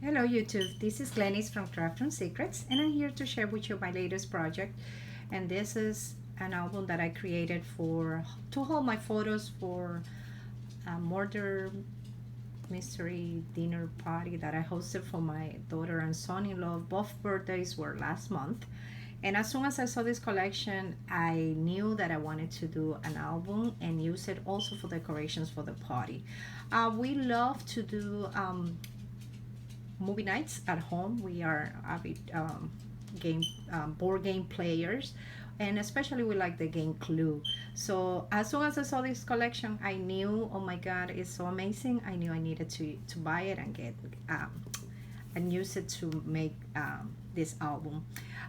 Hello YouTube, this is Glennis from Craft and Secrets, and I'm here to share with you my latest project. And this is an album that I created for to hold my photos for a murder mystery dinner party that I hosted for my daughter and son-in-law. Both birthdays were last month. And as soon as I saw this collection, I knew that I wanted to do an album and use it also for decorations for the party. We love to do movie nights at home. We are avid game board game players, and especially we like the game Clue. So as soon as I saw this collection, I knew, oh my God, it's so amazing. I knew I needed to buy it and get and use it to make this album.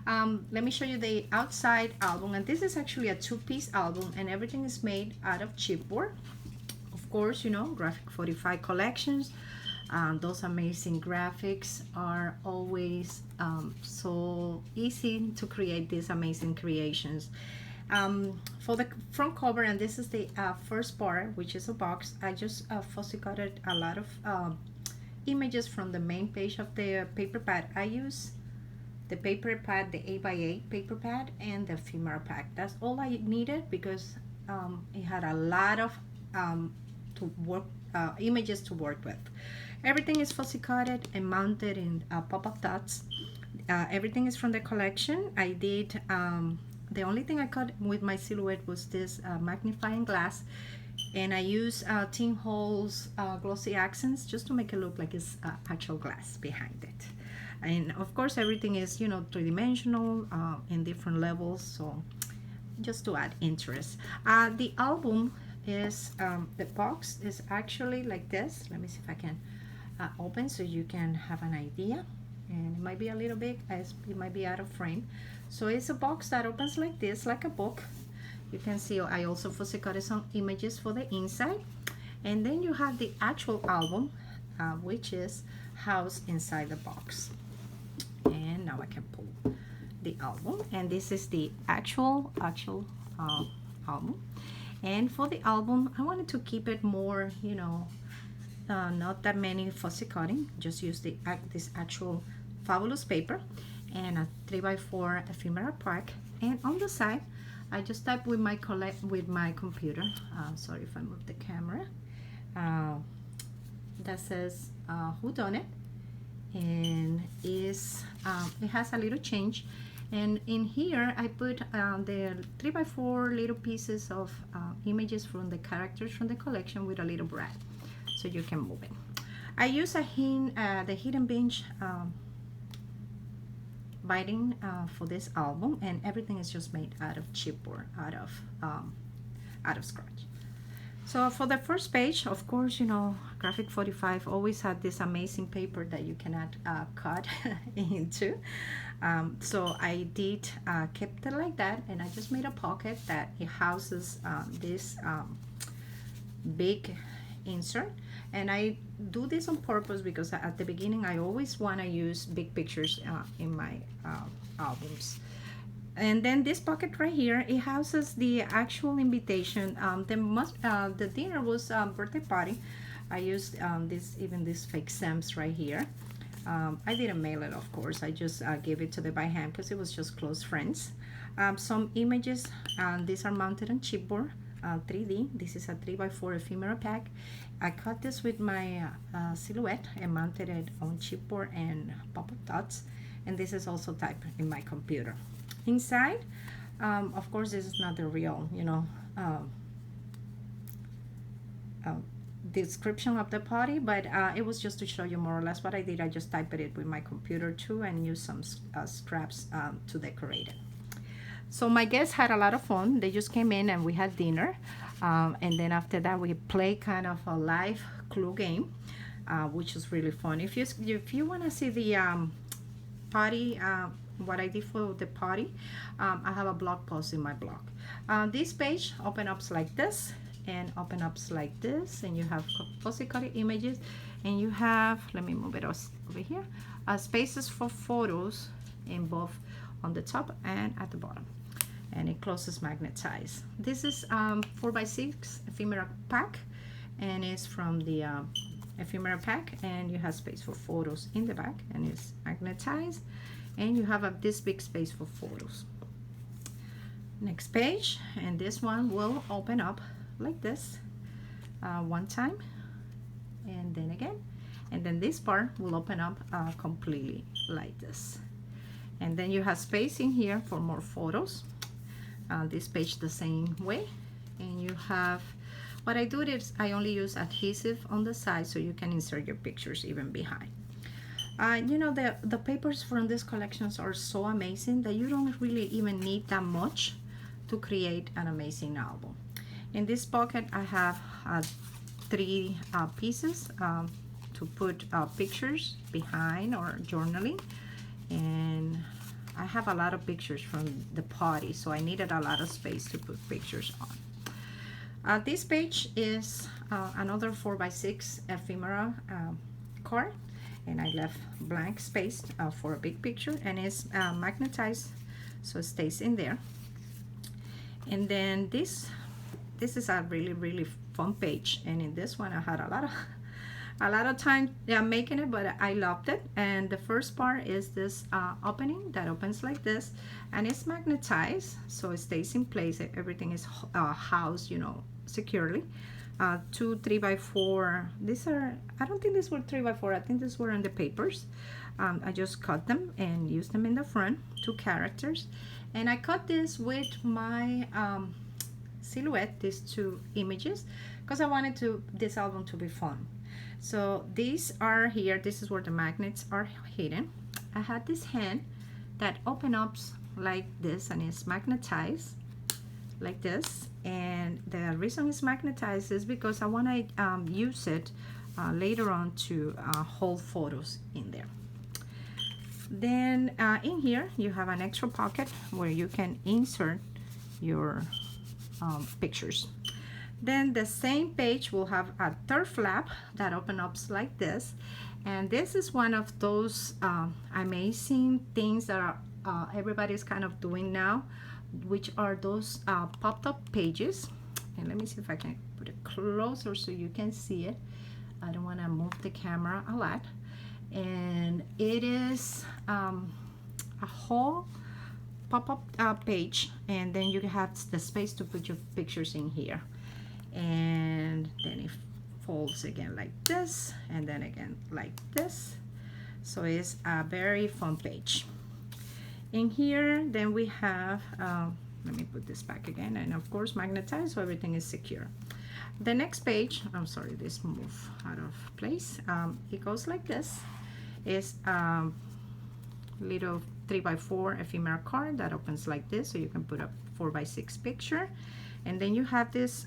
Let me show you the outside album, and this is actually a two-piece album, and everything is made out of chipboard. Of course, you know, Graphic 45 collections. Those amazing graphics are always so easy to create these amazing creations. For the front cover, and this is the first part, which is a box, I just fussy cutted a lot of images from the main page of the paper pad. I use the paper pad, the 8x8 paper pad, and the ephemera pack. That's all I needed because it had a lot of to work images to work with. Everything is fussy cutted and mounted in pop-up dots. Everything is from the collection. I did the only thing I cut with my silhouette was this magnifying glass, and I use tin holes, glossy accents, just to make it look like it's actual glass behind it. And of course, everything is, you know, three-dimensional in different levels, so just to add interest. The album is the box is actually like this. Let me see if I can open so you can have an idea. And it might be a little big as it might be out of frame. So it's a box that opens like this, like a book. You can see I also fussy cut some images for the inside, and then you have the actual album, which is housed inside the box. And now I can pull the album, and this is the actual album. And for the album, I wanted to keep it more, you know, not that many fussy cutting. Just use this actual fabulous paper and a 3x4 ephemera pack. And on the side, I just type with my computer. Sorry if I move the camera. That says who done it, and it has a little change. And in here I put the 3x4 little pieces of images from the characters from the collection with a little brad, so you can move it. I use the Hidden Bench binding for this album, and everything is just made out of chipboard, out of scratch. So for the first page, of course, you know, Graphic 45 always had this amazing paper that you cannot cut into. So I did kept it like that, and I just made a pocket that it houses this big insert. And I do this on purpose because at the beginning I always want to use big pictures in my albums. And then this pocket right here, it houses the actual invitation. The dinner was birthday party. I used these fake stamps right here. I didn't mail it, of course. I just gave it to them by hand because it was just close friends. Some images, these are mounted on chipboard, 3D. This is a 3x4 ephemera pack. I cut this with my silhouette and mounted it on chipboard and pop-up dots. And this is also typed in my computer. Inside, of course, this is not the real, you know, description of the party, but it was just to show you more or less what I did. I just typed it with my computer too and used some scraps to decorate it. So my guests had a lot of fun. They just came in and we had dinner, and then after that we played kind of a live clue game, which was really fun. If you want to see the party, what I did for the party, I have a blog post in my blog. This page open up like this and open up like this, and you have fussy cut images, and you have, let me move it over here, spaces for photos in both on the top and at the bottom, and it closes magnetized. This is 4x6 ephemera pack, and it's from the ephemera pack, and you have space for photos in the back, and it's magnetized, and you have this big space for photos. Next page, and this one will open up like this one time, and then again, and then this part will open up completely like this, and then you have space in here for more photos. This page the same way, and you have, what I do is I only use adhesive on the side so you can insert your pictures even behind. You know, the papers from these collections are so amazing that you don't really even need that much to create an amazing album. In this pocket I have 3 pieces to put pictures behind or journaling, and I have a lot of pictures from the party, so I needed a lot of space to put pictures on. This page is another 4x6 ephemera card, and I left blank space for a big picture, and it's magnetized so it stays in there. And then this is a really fun page, and in this one I had a lot of time making it, but I loved it. And the first part is this opening that opens like this, and it's magnetized so it stays in place. Everything is housed, you know, securely. 2 3x4. These are, I don't think these were 3x4, I think these were on the papers. I just cut them and used them in the front, 2 characters, and I cut this with my silhouette, these 2 images, because I wanted this album to be fun. So these are here, this is where the magnets are hidden. I had this hand that open up like this, and it's magnetized like this, and the reason it's magnetized is because I want to use it later on to hold photos in there. Then in here you have an extra pocket where you can insert your pictures. Then the same page will have a 3rd flap that opens up like this, and this is one of those amazing things that everybody's kind of doing now, which are those popped up pages. And let me see if I can put it closer so you can see it. I don't want to move the camera a lot. And it is a whole pop-up page, and then you have the space to put your pictures in here, and then it folds again like this, and then again like this. So it's a very fun page. In here then we have let me put this back again, and of course magnetized so everything is secure. The next page, I'm sorry, this moved out of place. It goes like this. It's little 3x4 ephemera card that opens like this, so you can put a 4x6 picture, and then you have this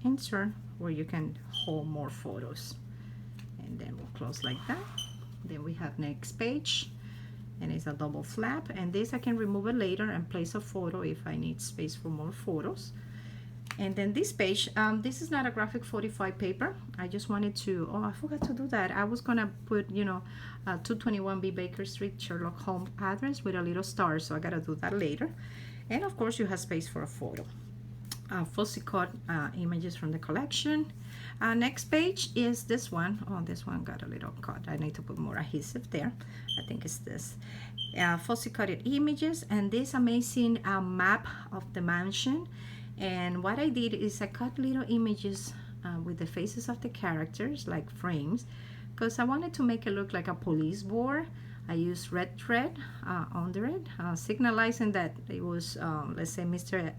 insert where you can hold more photos, and then we'll close like that. Then we have next page, and it's a double flap, and this I can remove it later and place a photo if I need space for more photos. And then this page, this is not a graphic 45 paper. I just wanted to, oh, I forgot to do that. I was gonna put, you know, 221B Baker Street, Sherlock Holmes address with a little star, so I gotta do that later. And of course you have space for a photo. Fussy cut images from the collection. Next page is this one. Oh, this one got a little cut. I need to put more adhesive there. I think it's this. Fussy cutted images, and this amazing map of the mansion. And what I did is I cut little images with the faces of the characters, like frames, because I wanted to make it look like a police board. I used red thread under it, signalizing that it was, let's say, Mr.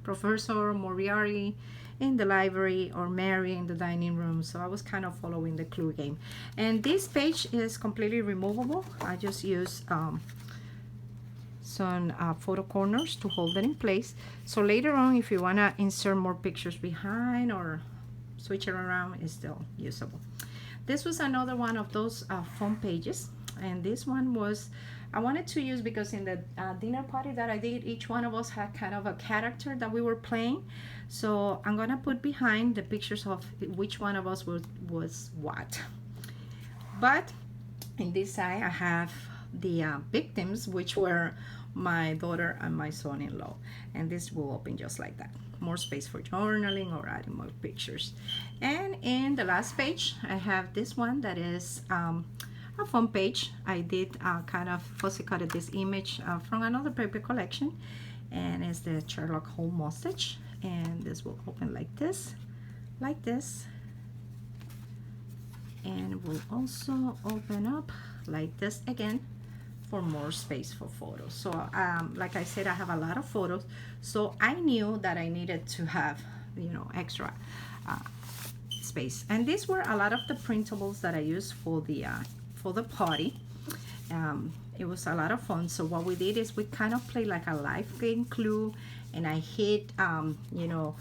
Professor Moriarty in the library, or Mary in the dining room. So I was kind of following the clue game. And this page is completely removable. I just use some photo corners to hold it in place, so later on if you want to insert more pictures behind or switch it around, it's still usable. This was another one of those fun pages, and this one was, I wanted to use, because in the dinner party that I did, each one of us had kind of a character that we were playing, so I'm gonna put behind the pictures of which one of us was what. But in this side I have the victims, which were my daughter and my son-in-law, and this will open just like that. more space for journaling or adding more pictures. And in the last page, I have this one that is a fun page. I did kind of fussy cutted this image from another paper collection, and it's the Sherlock Holmes mustache. And this will open like this, and will also open up like this again for more space for photos. So like I said, I have a lot of photos, so I knew that I needed to have, you know, extra space. And these were a lot of the printables that I used for the party. It was a lot of fun. So what we did is we kind of played like a life game Clue, and I hid you know,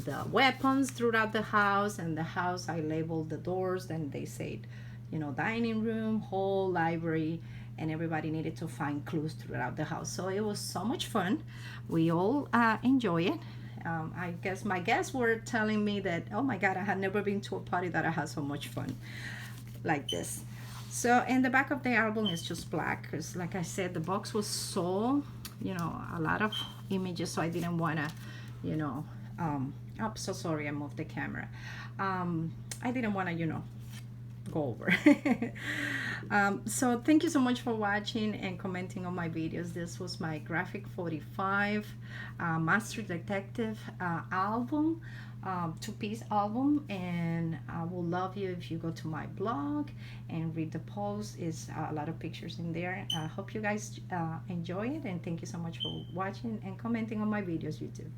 the weapons throughout the house, and the house I labeled the doors, and they said, you know, dining room, hall, library, and everybody needed to find clues throughout the house. So it was so much fun. We all enjoy it. I guess my guests were telling me that, oh my God, I had never been to a party that I had so much fun like this. So in the back of the album is just black, because like I said, the box was so, you know, a lot of images, so I didn't want to, you know, I'm so sorry I moved the camera. I didn't want to, you know, go over. So thank you so much for watching and commenting on my videos. This was my graphic 45 Master Detective album, two-piece album, and I will love you if you go to my blog and read the post. It's a lot of pictures in there. I hope you guys enjoy it, and thank you so much for watching and commenting on my videos, YouTube.